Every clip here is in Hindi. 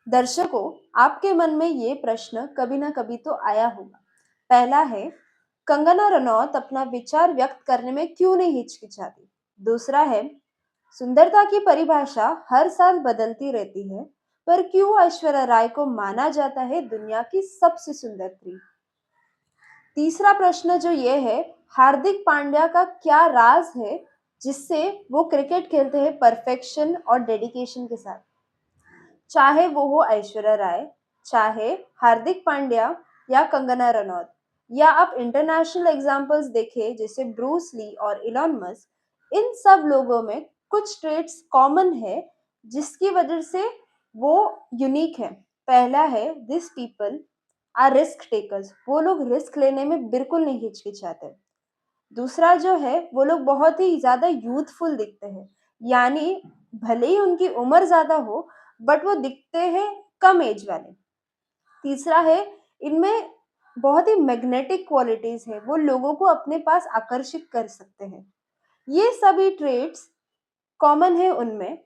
दर्शकों, आपके मन में ये प्रश्न कभी ना कभी तो आया होगा। पहला है, कंगना रनौत अपना विचार व्यक्त करने में क्यों नहीं हिचकिचाती? दूसरा है, सुंदरता की परिभाषा हर साल बदलती रहती है, पर क्यों ऐश्वर्या राय को माना जाता है दुनिया की सबसे सुंदर स्त्री? तीसरा प्रश्न जो ये है, हार्दिक पांड्या का क्या राज है जिससे वो क्रिकेट खेलते हैं परफेक्शन और डेडिकेशन के साथ? चाहे वो हो ऐश्वर्या राय, चाहे हार्दिक पांड्या या कंगना रनौत, या आप इंटरनेशनल एग्जांपल्स देखें जैसे ब्रूस ली और इलॉन मस्क, इन सब लोगों में कुछ ट्रेड्स कॉमन है जिसकी वजह से वो यूनिक है। पहला है, this people are risk takers, वो लोग रिस्क लेने में बिल्कुल नहीं हिचकिचाते। दूसरा जो है, वो लोग बहुत ही ज्यादा यूथफुल दिखते हैं, यानी भले ही उनकी उम्र ज्यादा हो बट वो दिखते हैं कम एज वाले। तीसरा है, इनमें बहुत ही मैग्नेटिक क्वालिटीज है, वो लोगों को अपने पास आकर्षित कर सकते हैं। ये सभी ट्रेड्स कॉमन है उनमें।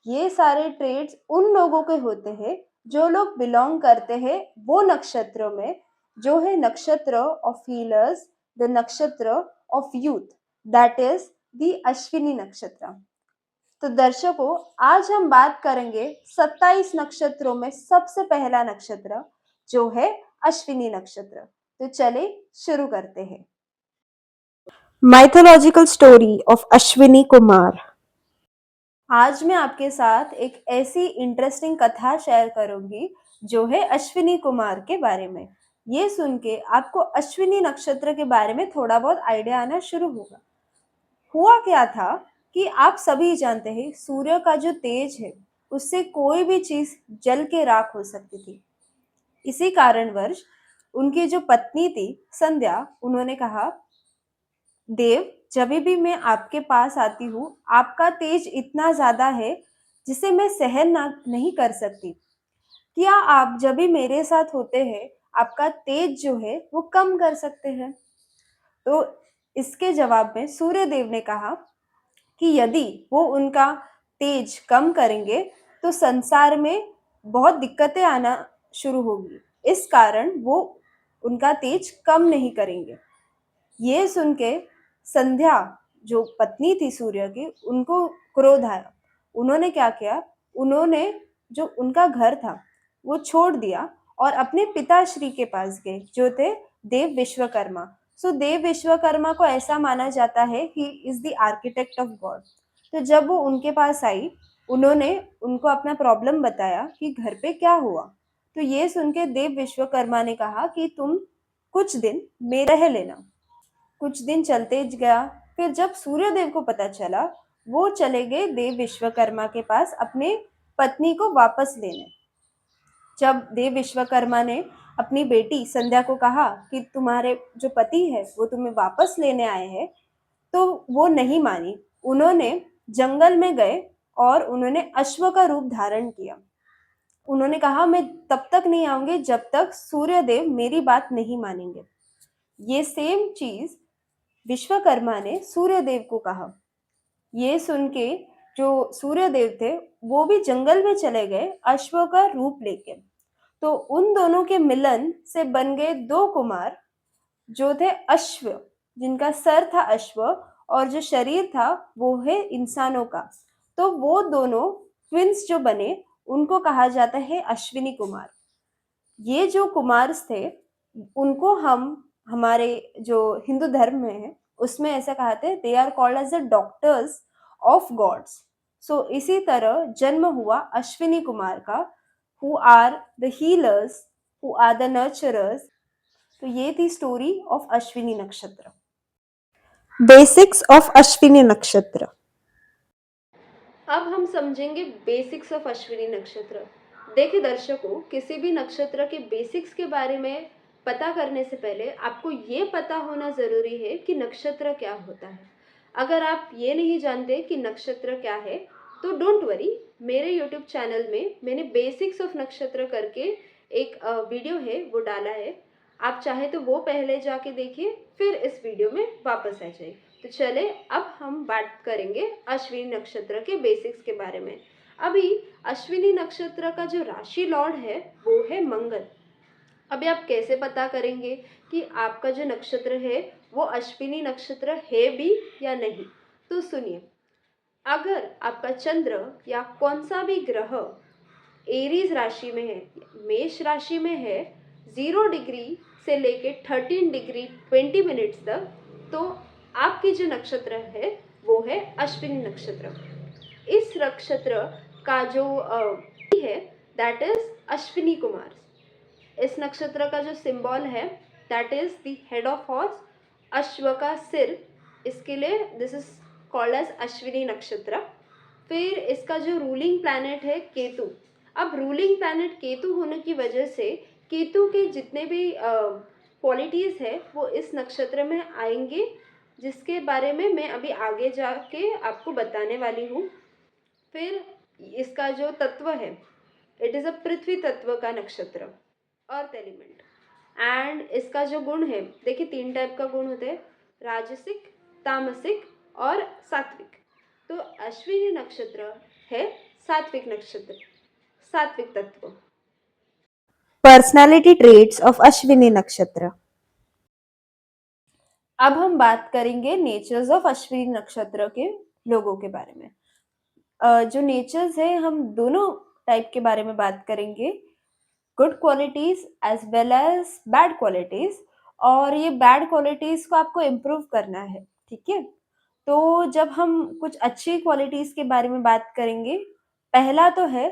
ये सारे ट्रेड्स उन लोगों के होते हैं जो लोग बिलोंग करते हैं वो नक्षत्रों में, जो है नक्षत्र ऑफ हीलर्स, द नक्षत्र of youth, that is the Ashwini नक्षत्र। तो दर्शकों, आज हम बात करेंगे 27 नक्षत्रों में सबसे पहला नक्षत्र जो है अश्विनी नक्षत्र। तो चले शुरू करते हैं। Mythological story of Ashwini Kumar. आज मैं आपके साथ एक ऐसी इंटरेस्टिंग कथा शेयर करूंगी जो है अश्विनी कुमार के बारे में। ये सुन के आपको अश्विनी नक्षत्र के बारे में थोड़ा बहुत आइडिया आना शुरू होगा। हुआ क्या था कि आप सभी जानते हैं, सूर्य का जो तेज है उससे कोई भी चीज जल के राख हो सकती थी। इसी कारणवश उनकी जो पत्नी थी संध्या, उन्होंने कहा, देव, जब भी मैं आपके पास आती हूँ आपका तेज इतना ज्यादा है जिसे मैं सहन नहीं कर सकती। क्या आप जब भी मेरे साथ होते हैं आपका तेज जो है वो कम कर सकते हैं? तो इसके जवाब में सूर्य देव ने कहा कि यदि वो उनका तेज कम करेंगे तो संसार में बहुत दिक्कतें आना शुरू होगी, इस कारण वो उनका तेज कम नहीं करेंगे। ये सुन के संध्या, जो पत्नी थी सूर्य की, उनको क्रोध आया। उन्होंने क्या किया, उन्होंने जो उनका घर था वो छोड़ दिया और अपने पिताश्री के पास गए जो थे देव विश्वकर्मा। सो देव विश्वकर्मा को ऐसा माना जाता है he is the architect of God. तो जब वो उनके पास आई, उन्होंने उनको अपना प्रॉब्लम बताया कि घर पे क्या हुआ। तो ये सुन के देव विश्वकर्मा ने कहा कि तुम कुछ दिन मेरे रह लेना। कुछ दिन चलते गया, फिर जब सूर्यदेव को पता चला, वो चले गए देव विश्वकर्मा के पास अपने पत्नी को वापस लेने। जब देव विश्वकर्मा ने अपनी बेटी संध्या को कहा कि तुम्हारे जो पति है वो तुम्हें वापस लेने आए हैं, तो वो नहीं मानी। उन्होंने जंगल में गए और उन्होंने अश्व का रूप धारण किया। उन्होंने कहा, मैं तब तक नहीं आऊंगी जब तक सूर्यदेव मेरी बात नहीं मानेंगे। ये सेम चीज विश्वकर्मा ने सूर्यदेव को कहा। ये सुन के जो सूर्यदेव थे वो भी जंगल में चले गए अश्व का रूप लेके। तो उन दोनों के मिलन से बन गए दो कुमार जो थे अश्व, जिनका सर था अश्व और जो शरीर था वो है इंसानों का। तो वो दोनों ट्विंस जो बने उनको कहा जाता है अश्विनी कुमार। ये जो कुमार्स थे उनको हम हमारे जो हिंदू धर्म में है उसमें ऐसा कहते हैं, they are called as the doctors of gods. So इसी तरह जन्म हुआ अश्विनी कुमार का, who are the healers, who are the nurturers. तो ये थी स्टोरी ऑफ अश्विनी नक्षत्र। बेसिक्स ऑफ अश्विनी नक्षत्र। अब हम समझेंगे बेसिक्स ऑफ अश्विनी नक्षत्र। देखिए दर्शकों, किसी भी नक्षत्र के बेसिक्स के बारे में पता करने से पहले आपको ये पता होना जरूरी है कि नक्षत्र क्या होता है। अगर आप ये नहीं जानते कि नक्षत्र क्या है तो डोंट वरी, मेरे यूट्यूब चैनल में मैंने बेसिक्स ऑफ नक्षत्र करके एक वीडियो है वो डाला है। आप चाहे तो वो पहले जाके देखिए, फिर इस वीडियो में वापस आ जाइए। तो चले अब हम बात करेंगे अश्विनी नक्षत्र के बेसिक्स के बारे में। अभी अश्विनी नक्षत्र का जो राशि लॉर्ड है वो है मंगल। अभी आप कैसे पता करेंगे कि आपका जो नक्षत्र है वो अश्विनी नक्षत्र है भी या नहीं? तो सुनिए, अगर आपका चंद्र या कौन सा भी ग्रह एरीज राशि में है, मेष राशि में है, 0 डिग्री से लेके 13 डिग्री 20 मिनट्स तक, तो आपकी जो नक्षत्र है वो है अश्विनी नक्षत्र। इस नक्षत्र का जो है दैट इज अश्विनी कुमार। इस नक्षत्र का जो सिंबल है that is the head of horse, अश्व का सिर, इसके लिए this is called as Ashwini nakshatra. फिर इसका जो रूलिंग प्लैनेट है केतु। अब रूलिंग प्लैनेट केतु होने की वजह से केतु के जितने भी क्वालिटीज़ है वो इस नक्षत्र में आएंगे, जिसके बारे में मैं अभी आगे जाके आपको बताने वाली हूँ। फिर इसका जो तत्व है इट इज़ अ पृथ्वी तत्व का नक्षत्र, अर्थ एलिमेंट। एंड इसका जो गुण है, देखिए 3 टाइप का गुण होते हैं, राजसिक, तामसिक और सात्विक। तो अश्विनी नक्षत्र है सात्विक नक्षत्र, सात्विक तत्व। पर्सनालिटी ट्रेट्स ऑफ अश्विनी नक्षत्र। अब हम बात करेंगे नेचर्स ऑफ अश्विनी नक्षत्र के लोगों के बारे में। जो नेचर्स है हम दोनों टाइप के बारे में बात करेंगे, good qualities as well as bad qualities. और ये बैड क्वालिटीज को आपको इम्प्रूव करना है, ठीक है? तो जब हम कुछ अच्छी क्वालिटीज के बारे में बात करेंगे, पहला तो है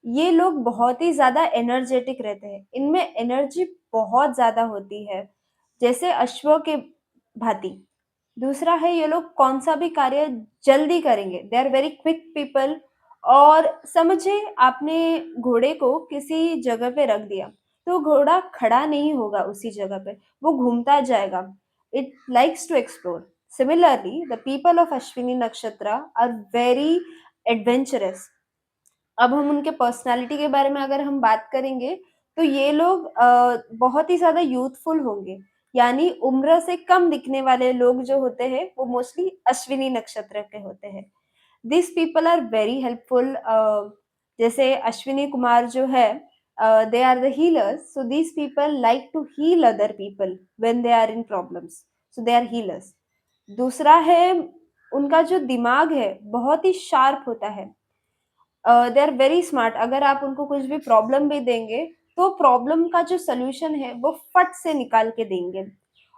ये लोग बहुत ही ज्यादा एनर्जेटिक रहते हैं, इनमें एनर्जी बहुत ज्यादा होती है, जैसे अश्व के भांति। दूसरा है ये लोग कौन सा भी कार्य जल्दी करेंगे, they are very quick people. और समझे आपने घोड़े को किसी जगह पे रख दिया तो घोड़ा खड़ा नहीं होगा उसी जगह पे, वो घूमता जाएगा, it likes to explore. Similarly the people of Ashwini nakshatra are very adventurous. अब हम उनके पर्सनालिटी के बारे में अगर हम बात करेंगे तो ये लोग बहुत ही ज्यादा यूथफुल होंगे, यानी उम्र से कम दिखने वाले लोग जो होते हैं वो मोस्टली अश्विनी नक्षत्र के होते हैं। This people are very helpful. जैसे अश्विनी कुमार जो है, they are the healers, so this people like to heal other people when they are in problems, so they are healers. दूसरा है उनका जो दिमाग है बहुत ही शार्प होता है, दे आर वेरी स्मार्ट। अगर आप उनको कुछ भी प्रॉब्लम भी देंगे तो प्रॉब्लम का जो सोल्यूशन है वो फट से निकाल के देंगे।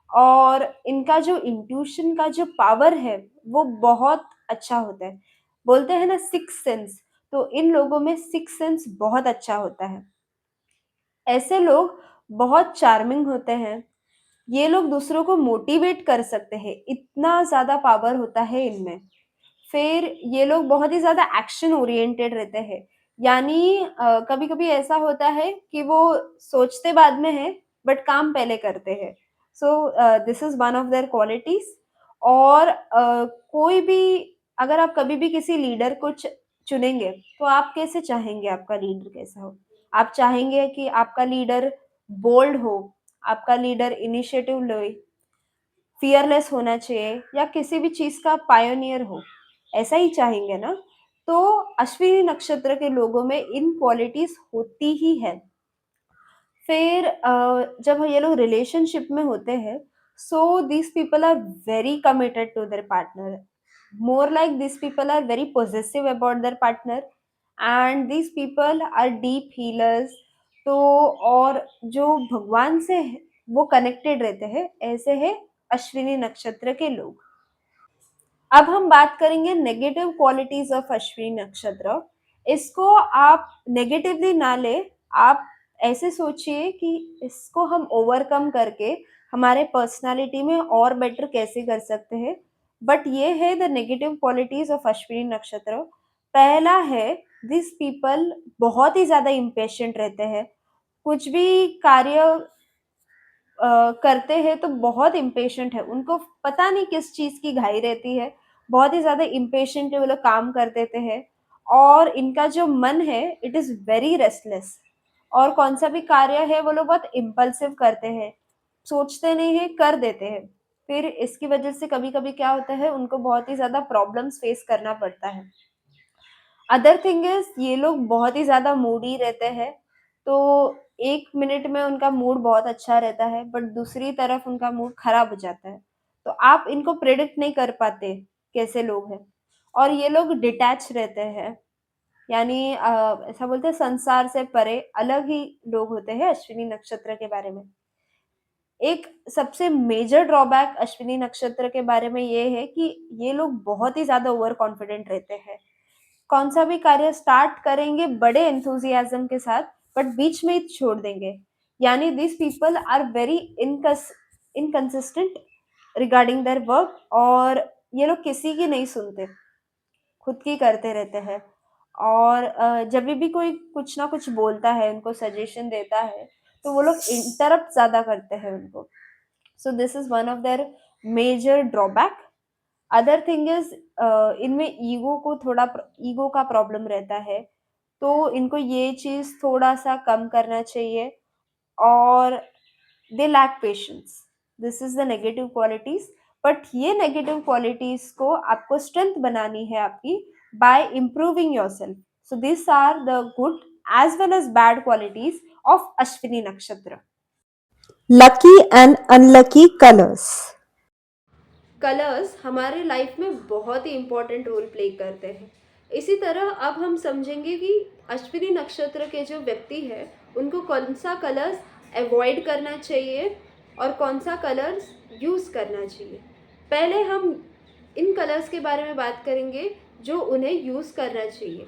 और इनका जो इंट्यूशन का जो पावर है वो बहुत अच्छा होता है। बोलते हैं ना सिक्स सेंस, तो इन लोगों में सिक्स सेंस बहुत अच्छा होता है। ऐसे लोग बहुत चार्मिंग होते हैं, ये लोग दूसरों को मोटिवेट कर सकते हैं, इतना ज्यादा पावर होता है इनमें। फिर ये लोग बहुत ही ज़्यादा एक्शन ओरिएंटेड रहते हैं, यानी कभी-कभी ऐसा होता है कि वो सोचते बाद में हैं, बट काम पहले करते हैं। So this is one of there qualities. और कोई भी अगर आप कभी भी किसी लीडर को चुनेंगे, तो आप कैसे चाहेंगे आपका लीडर कैसा हो? आप चाहेंगे कि आपका लीडर बोल्ड हो, आपका लीडर इनिशिएटिव ले, फियरलेस होना चाहिए, या किसी भी चीज का पायोनियर हो, ऐसा ही चाहेंगे ना? तो अश्विनी नक्षत्र के लोगों में इन क्वालिटीज होती ही है। फिर जब ये लोग रिलेशनशिप में होते हैं, so this people are very committed to their partner, more like this people are very possessive about their partner, and this people are deep healers. तो और जो भगवान से वो कनेक्टेड रहते हैं, ऐसे है अश्विनी नक्षत्र के लोग। अब हम बात करेंगे नेगेटिव क्वालिटीज ऑफ अश्विनी नक्षत्र। इसको आप नेगेटिवली ना ले, आप ऐसे सोचिए कि इसको हम ओवरकम करके हमारे पर्सनालिटी में और बेटर कैसे कर सकते हैं। बट ये है the negative qualities of Ashwini नक्षत्र। पहला है दिस पीपल बहुत ही ज्यादा इम्पेशेंट रहते हैं, कुछ भी कार्य करते हैं तो बहुत इम्पेशेंट है, उनको पता नहीं किस चीज की घाई रहती है, बहुत ही ज्यादा इम्पेशेंट है, वो लोग काम कर देते हैं। और इनका जो मन है इट इज वेरी रेस्टलेस। और कौन सा भी कार्य है वो लोग बहुत इम्पल्सिव करते हैं, सोचते नहीं है कर देते हैं। फिर इसकी वजह से कभी कभी क्या होता है, उनको बहुत ही ज्यादा प्रॉब्लम्स फेस करना पड़ता है। अदर थिंग इज़ ये लोग बहुत ही ज़्यादा मूडी रहते हैं, तो 1 मिनट में उनका मूड बहुत अच्छा रहता है, बट दूसरी तरफ उनका मूड खराब हो जाता है। तो आप इनको प्रेडिक्ट नहीं कर पाते, कैसे लोग हैं। और ये लोग डिटैच रहते हैं, यानी ऐसा बोलते हैं संसार से परे अलग ही लोग होते हैं अश्विनी नक्षत्र के बारे में। एक सबसे मेजर ड्रॉबैक अश्विनी नक्षत्र के बारे में ये है कि ये लोग बहुत ही ज़्यादा ओवर कॉन्फिडेंट रहते हैं। कौन-सा भी कार्य स्टार्ट करेंगे बड़े एंथुसियाज़्म के साथ, बट बीच में ही छोड़ देंगे। यानी these people are very inconsistent regarding their work, और ये लोग किसी की नहीं सुनते, खुद की करते रहते हैं। और जभी भी कोई कुछ ना कुछ बोलता है, उनको सजेशन देता है, तो वो लोग इंटरप्ट ज़्यादा करते हैं उनको। So this is one of their major drawback. Other thing is इनमें ईगो का प्रॉब्लम रहता है, तो इनको ये चीज़ थोड़ा-सा कम करना चाहिए। और they lack patience, this is the negative qualities. But ये नेगेटिव क्वालिटीज़ को आपको स्ट्रेंथ बनानी है आपकी, by improving yourself. So this are the good as well as bad qualities of Ashwini nakshatra. Lucky and unlucky colors. Colours हमारे लाइफ में बहुत ही इम्पोर्टेंट रोल प्ले करते हैं। इसी तरह अब हम समझेंगे कि अश्विनी नक्षत्र के जो व्यक्ति हैं उनको कौन सा कलर्स अवॉइड करना चाहिए और कौन सा कलर्स यूज़ करना चाहिए। पहले हम इन कलर्स के बारे में बात करेंगे जो उन्हें यूज़ करना चाहिए।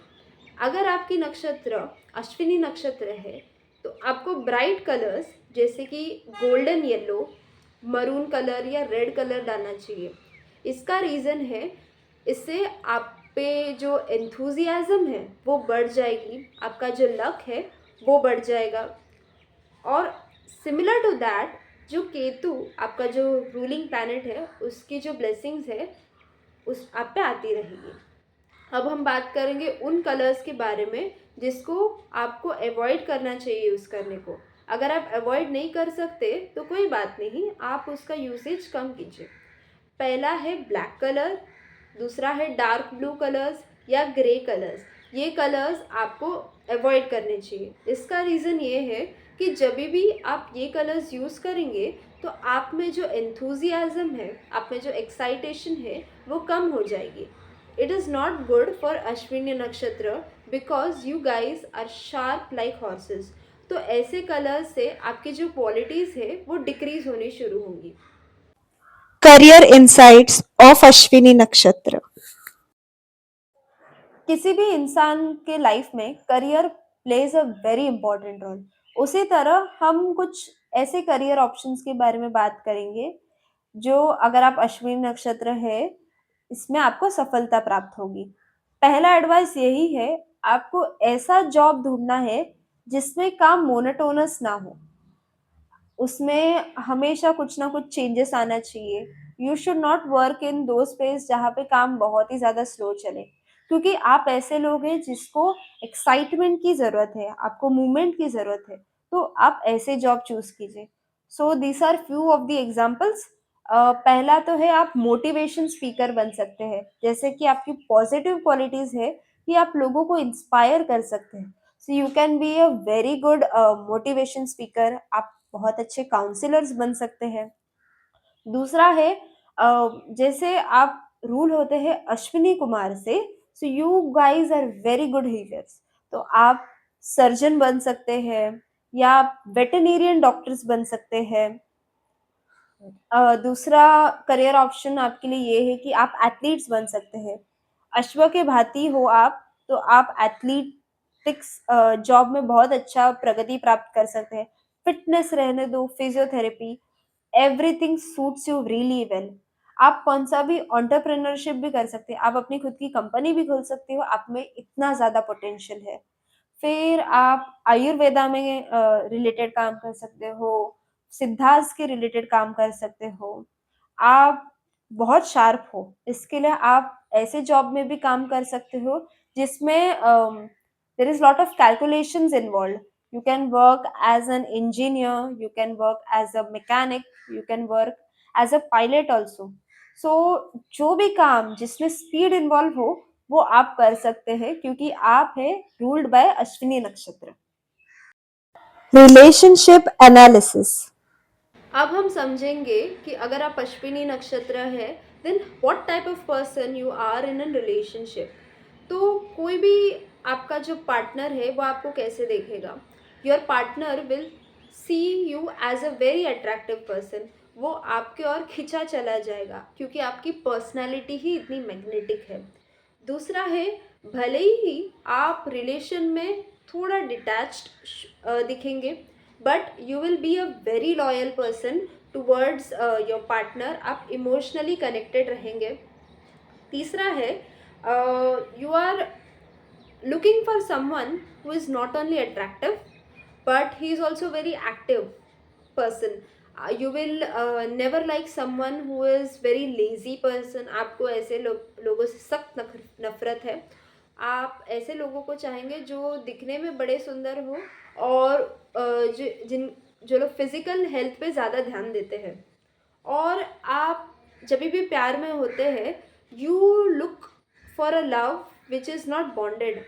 अगर आपकी नक्षत्र अश्विनी नक्षत्र है तो आपको ब्राइट कलर्स जैसे कि गोल्डन येलो, मरून कलर या रेड कलर डालना चाहिए। इसका रीज़न है, इससे आप पे जो एंथुसियाज़्म है वो बढ़ जाएगी, आपका जो लक है वो बढ़ जाएगा। और सिमिलर टू दैट, जो केतु आपका जो रूलिंग प्लैनेट है उसकी जो ब्लेसिंग्स है उस आप पे आती रहेगी। अब हम बात करेंगे उन कलर्स के बारे में जिसको आपको अवॉइड करना चाहिए यूज़ करने को। अगर आप अवॉइड नहीं कर सकते तो कोई बात नहीं, आप उसका यूसेज कम कीजिए। पहला है ब्लैक कलर, दूसरा है डार्क ब्लू कलर्स या ग्रे कलर्स। ये कलर्स आपको अवॉइड करने चाहिए। इसका रीज़न ये है कि जब भी आप ये कलर्स यूज़ करेंगे तो आप में जो एंथुसियाज़्म है, आप में जो एक्साइटेशन है वो कम हो जाएगी। It is not good for Ashwini नक्षत्र because you guys are sharp like horses. तो ऐसे कलर्स से आपकी जो क्वालिटीज़ है वो डिक्रीज होनी शुरू होंगी। Career insights of Ashwini Nakshatra. किसी भी इंसान के लाइफ में career plays a very important role. उसी तरह हम कुछ ऐसे करियर ऑप्शंस के बारे में बात करेंगे जो, अगर आप अश्विनी नक्षत्र है, इसमें आपको सफलता प्राप्त होगी। पहला एडवाइस यही है, आपको ऐसा जॉब ढूंढना है जिसमें काम मोनोटोनस ना हो, उसमें हमेशा कुछ ना कुछ चेंजेस आना चाहिए। You should not work in दो स्पेस जहाँ पे काम बहुत ही ज़्यादा स्लो चले, क्योंकि आप ऐसे लोग हैं जिसको एक्साइटमेंट की ज़रूरत है, आपको मूवमेंट की ज़रूरत है, तो आप ऐसे जॉब चूज़ कीजिए। So these are few of the examples. पहला तो है, आप मोटिवेशन स्पीकर बन सकते हैं, जैसे कि आपकी पॉजिटिव क्वालिटीज़ है कि आप लोगों को इंस्पायर कर सकते हैं। So you can be a very good motivation speaker. आप बहुत अच्छे काउंसलर्स बन सकते हैं। दूसरा है, जैसे आप रूल होते हैं अश्विनी कुमार से, so you guys are very good healers, तो आप सर्जन बन सकते हैं या आप वेटरनेरियन डॉक्टर्स बन सकते हैं। दूसरा करियर ऑप्शन आपके लिए ये है कि आप एथलीट्स बन सकते हैं। अश्व के भांति हो आप, तो आप एथलेटिक्स जॉब में बहुत अच्छा प्रगति प्राप्त कर सकते हैं। फिटनेस रहने दो, physiotherapy, everything suits you really well. आप कौन-सा भी एंटरप्रेन्योरशिप भी कर सकते हैं, आप अपनी खुद की कंपनी भी खोल सकते हो, आप में इतना ज़्यादा पोटेंशियल है। फिर आप आयुर्वेदा में रिलेटेड काम कर सकते हो, सिद्धांत के रिलेटेड काम कर सकते हो। आप बहुत शार्प हो, इसके लिए आप ऐसे जॉब में भी काम कर सकते हो जिसमें there is lot of calculations involved. You can work as an engineer, you can work as a mechanic, you can work as a pilot also. So जो भी काम जिसमें स्पीड इन्वॉल्व हो वो आप कर सकते हैं क्योंकि आप है रूल्ड बाय अश्विनी नक्षत्र। Relationship analysis. अब हम समझेंगे कि अगर आप अश्विनी नक्षत्र है then what type of person you are in an relationship. तो कोई भी आपका जो पार्टनर है वो आपको कैसे देखेगा। Your partner will see you as a very attractive person. वो आपके और खिंचा चला जाएगा क्योंकि आपकी पर्सनैलिटी ही इतनी मैग्नेटिक है। दूसरा है, भले ही आप रिलेशन में थोड़ा डिटैच्ड दिखेंगे but you will be a very loyal person towards your partner. आप इमोशनली कनेक्टेड रहेंगे। तीसरा है, you are looking for someone who is not only attractive but he is also very active person. You will never like someone who is very lazy person. आपको ऐसे लोगों से सख्त नफरत है। आप ऐसे लोगों को चाहेंगे जो दिखने में बड़े सुंदर हो और जो लोग फिजिकल हेल्थ पे ज़्यादा ध्यान देते हैं। और आप जब भी प्यार में होते हैं you look for a love which is not bonded.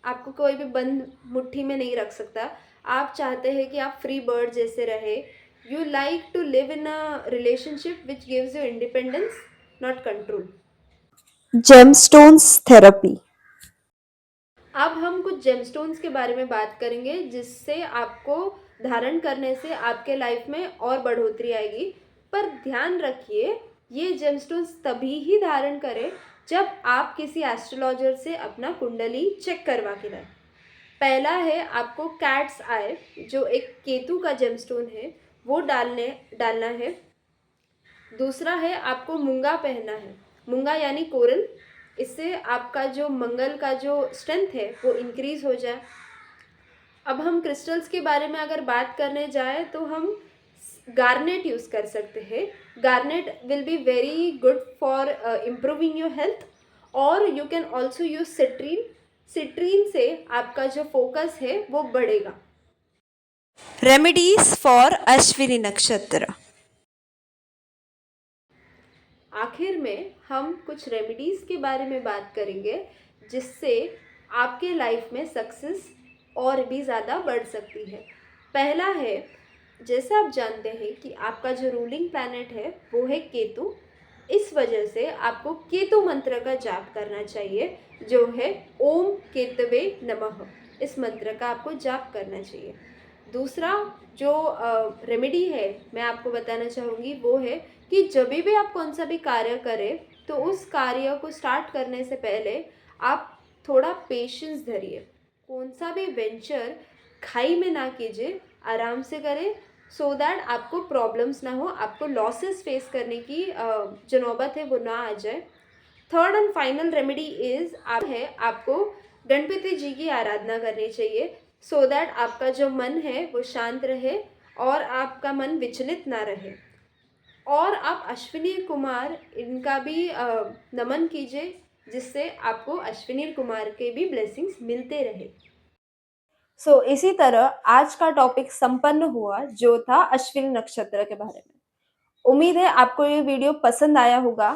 आपको कोई भी बंद मुट्ठी में नहीं रख सकता। आप चाहते हैं कि आप फ्री बर्ड जैसे रहे। You like to live in a relationship which gives you independence not control. Gemstones therapy. अब हम कुछ जेमस्टोन्स के बारे में बात करेंगे जिससे आपको धारण करने से आपके लाइफ में और बढ़ोतरी आएगी। पर ध्यान रखिए, ये जेमस्टोन्स तभी ही धारण करें जब आप किसी एस्ट्रोलॉजर से अपना कुंडली चेक करवा के लाएं। पहला है आपको कैट्स आई जो एक केतु का जेमस्टोन है वो डालना है। दूसरा है आपको मूंगा पहनना है। मूंगा यानी कोरल। इससे आपका जो मंगल का जो स्ट्रेंथ है वो इंक्रीज हो जाए। अब हम क्रिस्टल्स के बारे में अगर बात करने जाए तो हम गार्नेट यूज़ कर सकते हैं। Garnet will be very good for improving your health. और you can also use citrine. Citrine से आपका जो फोकस है वो बढ़ेगा। Remedies for Ashwini Nakshatra. आखिर में हम कुछ रेमेडीज़ के बारे में बात करेंगे जिससे आपके लाइफ में सक्सेस और भी ज़्यादा बढ़ सकती है। पहला है, जैसे आप जानते हैं कि आपका जो रूलिंग प्लैनेट है वो है केतु। इस वजह से आपको केतु मंत्र का जाप करना चाहिए जो है ओम केतवे नमः। इस मंत्र का आपको जाप करना चाहिए। दूसरा जो रेमेडी है मैं आपको बताना चाहूँगी वो है कि जब भी आप कौन सा भी कार्य करें तो उस कार्य को स्टार्ट करने से पहले आप थोड़ा पेशेंस धरिए। कौन सा भी वेंचर खाई में ना कीजिए, आराम से करें सो दैट आपको प्रॉब्लम्स ना हो, आपको लॉसेस फेस करने की जो नौबत है वो ना आ जाए। Third and final remedy is आपको गणपति जी की आराधना करनी चाहिए सो दैट आपका जो मन है वो शांत रहे और आपका मन विचलित ना रहे। और आप अश्विनी कुमार इनका भी नमन कीजिए जिससे आपको अश्विनी कुमार के भी ब्लेसिंग्स मिलते रहे। इसी तरह आज का टॉपिक संपन्न हुआ जो था अश्विनी नक्षत्र के बारे में। उम्मीद है आपको ये वीडियो पसंद आया होगा।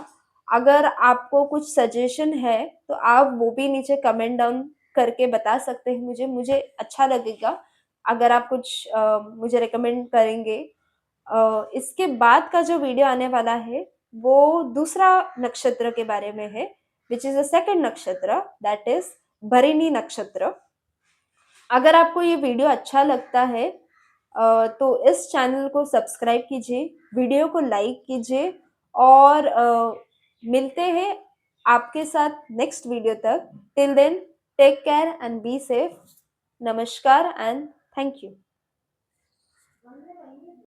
अगर आपको कुछ सजेशन है तो आप वो भी नीचे कमेंट डाउन करके बता सकते हैं मुझे अच्छा लगेगा अगर आप कुछ मुझे रिकमेंड करेंगे। इसके बाद का जो वीडियो आने वाला है वो दूसरा नक्षत्र के बारे में है विच इज़ अ सेकंड नक्षत्र दैट इज भरिणी नक्षत्र। अगर आपको ये वीडियो अच्छा लगता है तो इस चैनल को सब्सक्राइब कीजिए, वीडियो को लाइक कीजिए और मिलते हैं आपके साथ नेक्स्ट वीडियो तक। Till then take care and be safe. नमस्कार एंड थैंक यू।